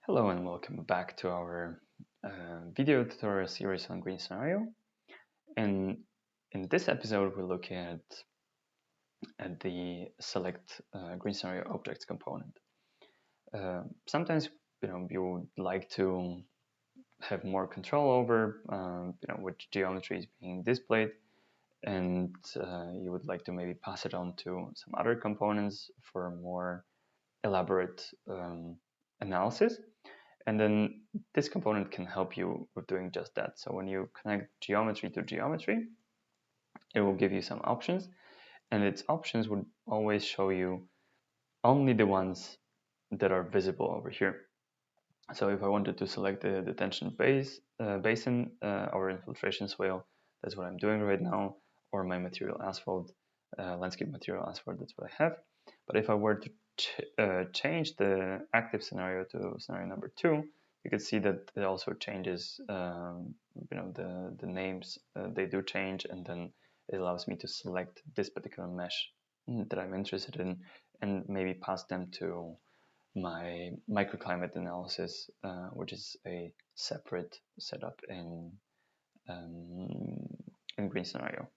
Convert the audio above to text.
Hello and welcome back to our video tutorial series on GreenScenario. And in this episode, we're looking at the select GreenScenario objects component. Sometimes you would like to have more control over which geometry is being displayed, and you would like to maybe pass it on to some other components for more elaborate analysis. And then this component can help you with doing just that. So when you connect geometry to geometry, it will give you some options, and its options would always show you only the ones that are visible over here. So if I wanted to select the detention basin or infiltration swale, that's what I'm doing right now, or my material asphalt, landscape material asphalt, that's what I have. But if I were to change the active scenario to scenario number 2, you can see that it also changes, the names, they do change, and then it allows me to select this particular mesh that I'm interested in and maybe pass them to my microclimate analysis, which is a separate setup in GreenScenario.